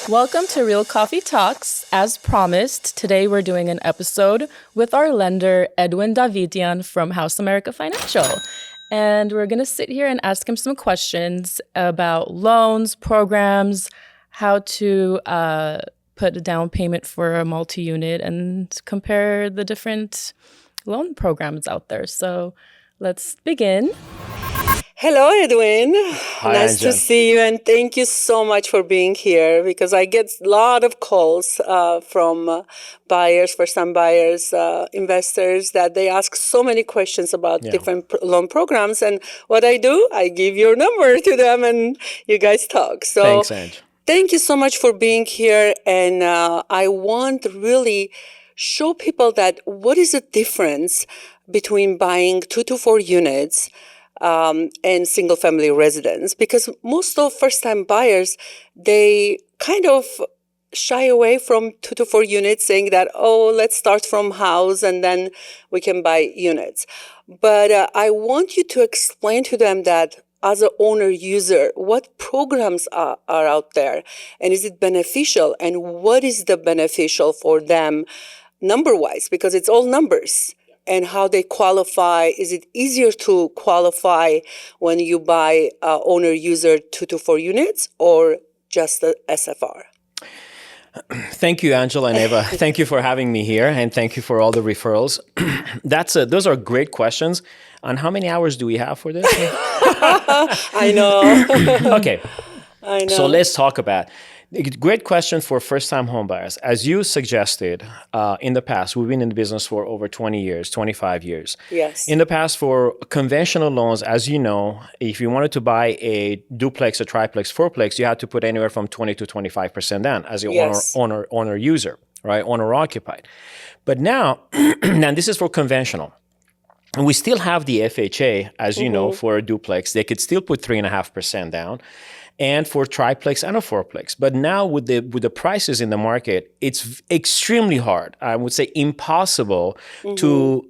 Welcome to Real Coffee Talks. As promised, today we're doing an episode with our lender, Edwin Davidian from House America Financial. And we're going to sit here and ask him some questions about loans, programs, how to put a down payment for a multi-unit, and compare the different loan programs out there. So let's begin. Hello, Edwin. Hi, Nice to Anja. see you, and thank you so much for being here because I get a lot of calls from buyers, first-time buyers, investors that they ask so many questions about Yeah. different loan programs. And what I do, I give your number to them and you guys talk. So Thanks, Ange. thank you so much for being here. And I want to really show people that what is the difference between buying 2 to 4 units and single family residence, because most of first time buyers, they kind of shy away from 2 to 4 units, saying that, oh, let's start from house and then we can buy units. But I want you to explain to them that as an owner user, what programs are out there, and is it beneficial, and what is the beneficial for them number wise, because it's all numbers. And how they qualify. Is it easier to qualify when you buy owner user 2 to 4 units or just the SFR? Thank you, Angela and Eva. Thank you for having me here, and thank you for all the referrals. Those are great questions. And how many hours do we have for this? I know. Okay, I know. so let's talk about. Great question for first-time homebuyers. As you suggested, in the past, we've been in the business for over 20 years, 25 years. Yes. In the past, for conventional loans, as you know, if you wanted to buy a duplex, a triplex, fourplex, you had to put anywhere from 20 to 25% down as an Yes. owner user, right? Owner occupied. But now, now this is for conventional. And we still have the FHA, as you know, for a duplex. They could still put 3.5% down, and for triplex and a fourplex. But now with the prices in the market, it's extremely hard. I would say impossible to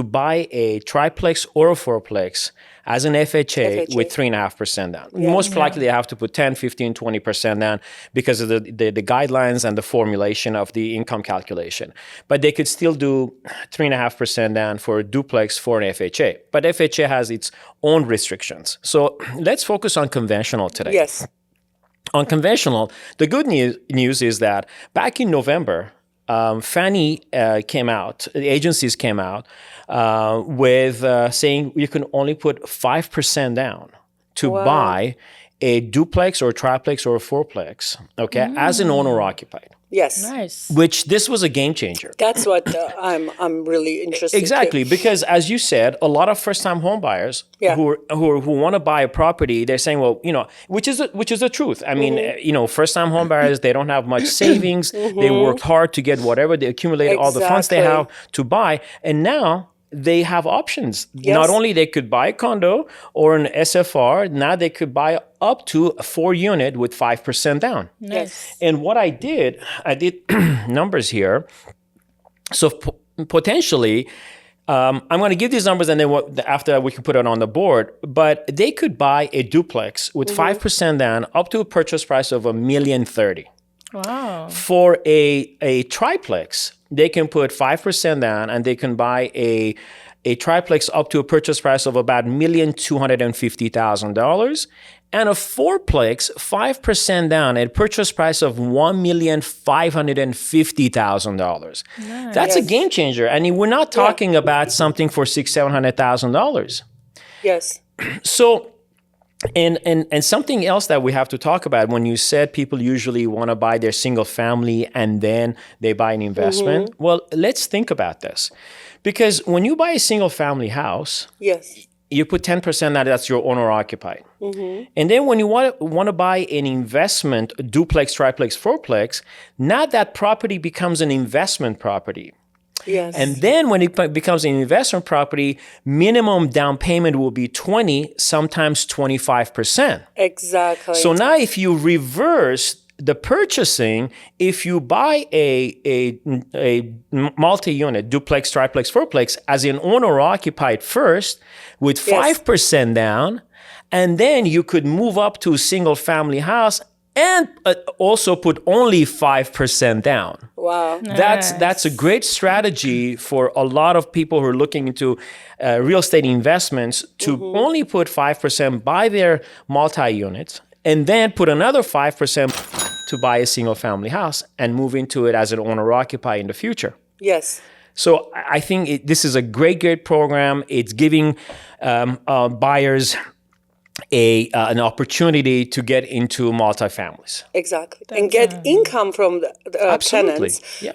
buy a triplex or a fourplex as an FHA with 3.5% down. Most likely they have to put 10, 15, 20% down because of the guidelines and the formulation of the income calculation. But they could still do 3.5% down for a duplex for an FHA. But FHA has its own restrictions. So let's focus on conventional today. Yes. On conventional, the good news is that back in November, Fannie came out, the agencies came out with saying you can only put 5% down to buy a duplex or a triplex or a fourplex, okay, as an owner occupied. Yes. Nice. Which this was a game changer. That's what I'm really interested Exactly, too. because as you said, a lot of first-time home buyers who want to buy a property, they're saying, well, which is the truth. I mean, first-time home buyers, they don't have much savings. They worked hard to get whatever they accumulated, all the funds they have to buy, and now they have options. Yes. Not only they could buy a condo or an SFR, now they could buy up to a 4-unit with 5% down. Yes. And what I did numbers here. So potentially, I'm going to give these numbers, and then after that we can put it on the board. But they could buy a duplex with 5% down, up to a purchase price of $1,030,000. Wow. For a triplex, they can put 5% down, and they can buy a triplex up to a purchase price of about $1,250,000. And a fourplex, 5% down at a purchase price of $1,550,000. Nice. That's a game changer. And we're not talking about something for $600,000-$700,000. Yes. So, and something else that we have to talk about, when you said people usually want to buy their single family and then they buy an investment. Well, let's think about this. Because when you buy a single family house, Yes. you put 10% down, that's your owner occupied. And then when you want to buy an investment, duplex, triplex, fourplex, now that property becomes an investment property. Yes. And then when it becomes an investment property, minimum down payment will be 20, sometimes 25%. Exactly. So now if you reverse the purchasing, if you buy a multi-unit, duplex, triplex, fourplex, as an owner-occupied first with 5% down, and then you could move up to a single-family house and also put only 5% down. Wow. That's a great strategy for a lot of people who are looking into real estate investments to only put 5%, buy their multi-units, and then put another 5% to buy a single family house and move into it as an owner-occupier in the future. Yes. So I think this is a great program. It's giving buyers an opportunity to get into multifamilies. Exactly. And get income from the tenants. Yeah.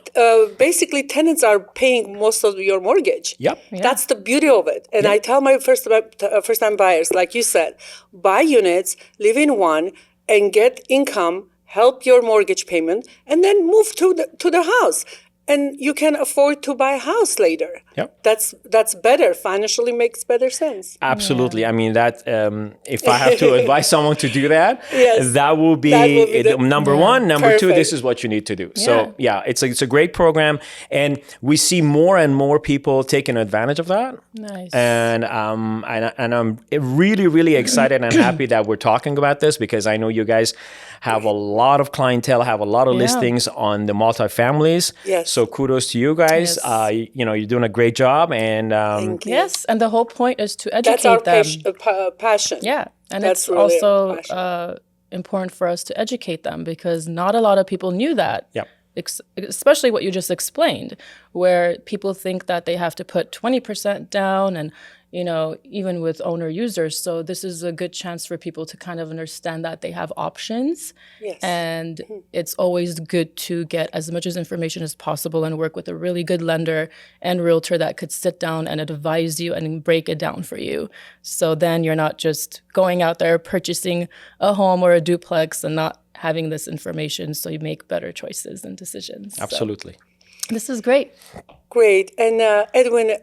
Basically, tenants are paying most of your mortgage. Yep. Yeah. That's the beauty of it. And I tell my first-time buyers, like you said, buy units, live in one, and get income, help your mortgage payment, and then move to the house. And you can afford to buy a house later. Yep. That's better. Financially makes better sense. Absolutely. I mean, that if I have to advise someone to do that, Yes. that will be, number one. Number two, this is what you need to do. So it's a great program, and we see more and more people taking advantage of that. Nice. And I'm really excited and happy that we're talking about this, because I know you guys have a lot of clientele, have a lot of listings on the multifamilies. Yes. So kudos to you guys. Yes. You're doing a great job, and Thank you. Yes, and the whole point is to educate That's our them. passion. Yeah, and That's it's really also important for us to educate them, because not a lot of people knew that. Yeah. Especially what you just explained, where people think that they have to put 20% down, and even with owner users. So this is a good chance for people to kind of understand that they have options. Yes. And it's always good to get as much as information as possible and work with a really good lender and realtor that could sit down and advise you and break it down for you. So then you're not just going out there purchasing a home or a duplex and not having this information, so you make better choices and decisions. Absolutely. So, this is great. Great. And Edwin,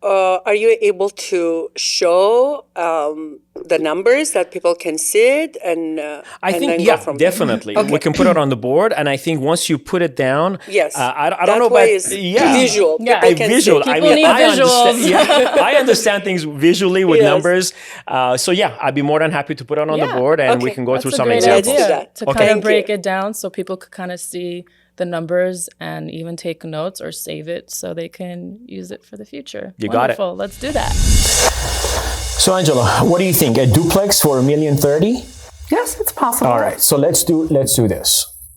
are you able to show the numbers that people can see it I think, then go from there? definitely. We can put it on the board, and I think once you put it down, Yes. I don't That know way about is visual. Yeah. People can visual. see. I People mean, need I visuals. understand. I understand things visually with Yes. numbers. So I'd be more than happy to put it on the board, and we Okay. can go That's through a some great examples. Let's do idea that. to Okay. kind of Thank break you. it down so people could kind of see the numbers and even take notes or save it so they can use it for the future. You got it. Wonderful. Let's do that. So, Angela, what do you think? A duplex for $1,030,000? Yes, it's possible. All right. So let's do this.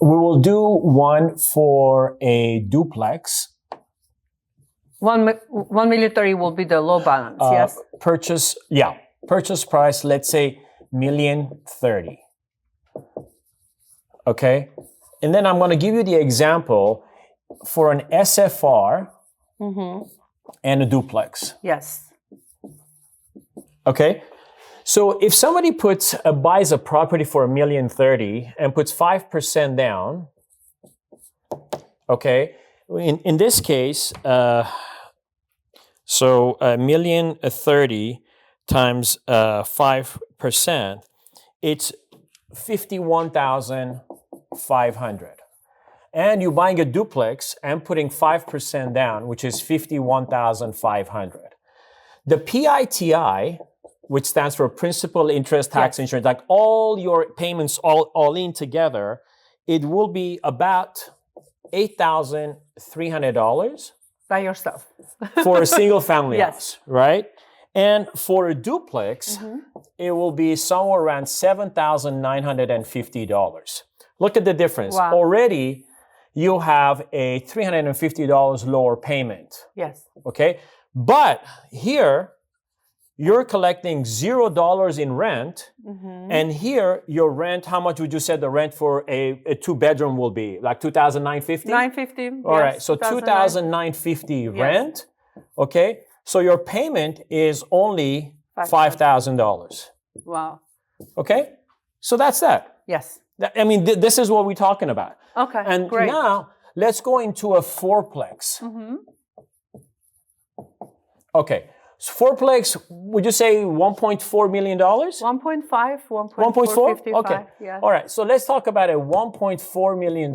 We will do one for a duplex. 1,030,000 will be the low balance. Yes. Purchase price, let's say $1,030,000. Okay. And then I'm going to give you the example for an SFR and a duplex. Yes. Okay. So if somebody buys a property for $1,030,000 and puts 5% down, okay, in this case, so $1,030,000 times 5%, it's $51,500. And you're buying a duplex and putting 5% down, which is $51,500. The PITI, which stands for principal, interest, tax, insurance, like all your payments all in together, it will be about $8,300 By yourself. for a single family Yes. house, right? And for a duplex, it will be somewhere around $7,950. Look at the difference. Wow. Already, you have a $350 lower payment, Yes. okay? But here, you're collecting $0 in rent, and here, your rent, how much would you say the rent for a two-bedroom will be? Like $2,950? $950. All right, so $2,950 rent, okay? So your payment is only $5,000, Wow. okay? So that's that. Yes. I mean, this is what we're talking about. Okay. And great. now, let's go into a fourplex. Okay, so fourplex, would you say $1.4 million? 1.5, 1.4? 1.455. Okay. Yeah. All right. So let's talk about a $1.4 million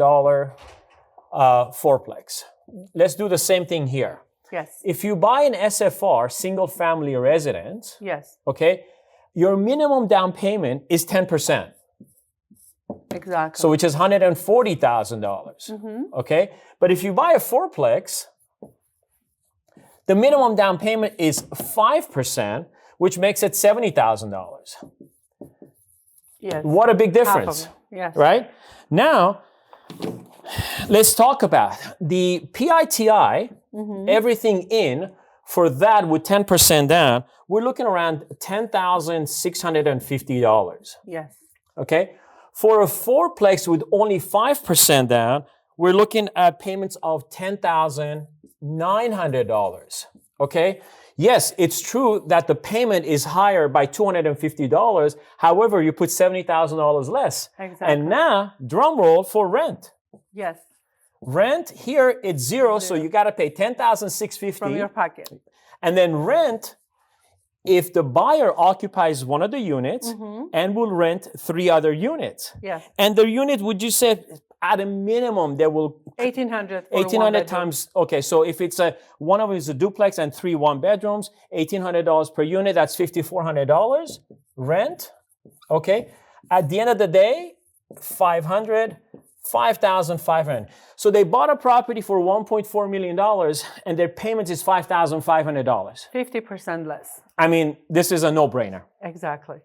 fourplex. Let's do the same thing here. Yes. If you buy an SFR, single family residence, Yes. okay, your minimum down payment is 10%. Exactly. So which is $140,000. Okay? But if you buy a fourplex, the minimum down payment is 5%, which makes it $70,000. Yes. What a big difference. Half of it. Yes. Right? Now, let's talk about the PITI, everything in, for that with 10% down, we're looking around $10,650. Yes. Okay? For a fourplex with only 5% down, we're looking at payments of $10,900. Okay? Yes, it's true that the payment is higher by $250. However, you put $70,000 less. Exactly. And now, drum roll for rent. Yes. Rent here, it's zero, so you got to pay $10,650. From your pocket. And then rent, if the buyer occupies one of the units and will rent 3 other units. Yes. And the unit, would you say, at a minimum, they will 1,800 for 1,800 times, okay, so if it's one of them is a duplex and 3 one-bedrooms, $1,800 per unit, that's $5,400 rent, okay? At the end of the day, $5,500. So they bought a property for $1.4 million and their payment is $5,500. 50% less. I mean, this is a no-brainer. Exactly.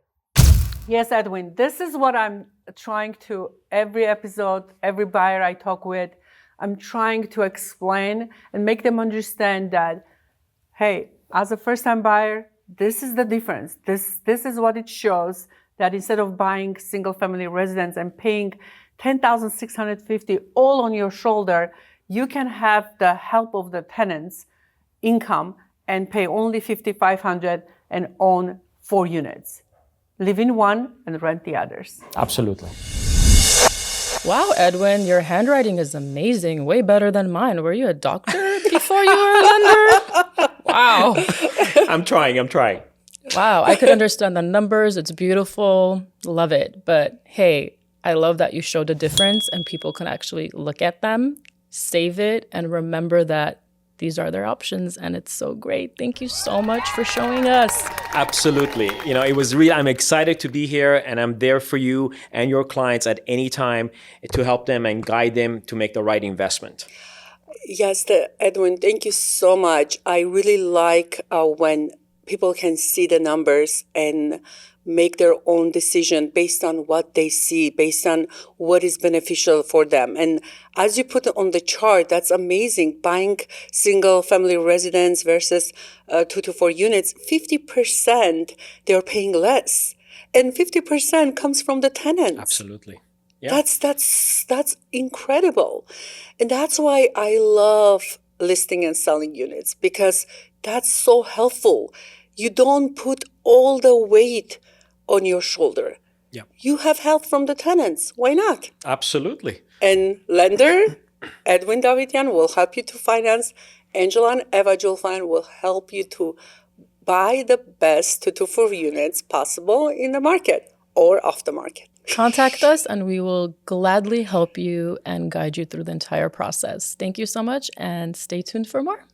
Yes, Edwin, this is what I'm trying to, every episode, every buyer I talk with, I'm trying to explain and make them understand that, hey, as a first-time buyer, this is the difference. This is what it shows, that instead of buying single-family residence and paying $10,650 all on your shoulder, you can have the help of the tenants' income and pay only $5,500 and own 4 units. Live in one and rent the others. Absolutely. Wow, Edwin, your handwriting is amazing. Way better than mine. Were you a doctor before you were a lender? Wow. I'm trying. Wow, I could understand the numbers. It's beautiful. Love it. But hey, I love that you showed the difference and people can actually look at them, save it, and remember that these are their options. And it's so great. Thank you so much for showing us. Absolutely. You know, it was really, I'm excited to be here and I'm there for you and your clients at any time to help them and guide them to make the right investment. Yes, Edwin, thank you so much. I really like when people can see the numbers and make their own decision based on what they see, based on what is beneficial for them. And as you put it on the chart, that's amazing. Buying single family residence versus 2 to 4 units, 50% they're paying less. And 50% comes from the tenants. Absolutely. Yeah. That's incredible. And that's why I love listing and selling units, because that's so helpful. You don't put all the weight on your shoulder. Yeah. You have help from the tenants. Why not? Absolutely. And lender, Edwin Davidian, will help you to finance. Angela and Eva Julfayan will help you to buy the best 2 to 4 units possible in the market or off the market. Contact us and we will gladly help you and guide you through the entire process. Thank you so much and stay tuned for more.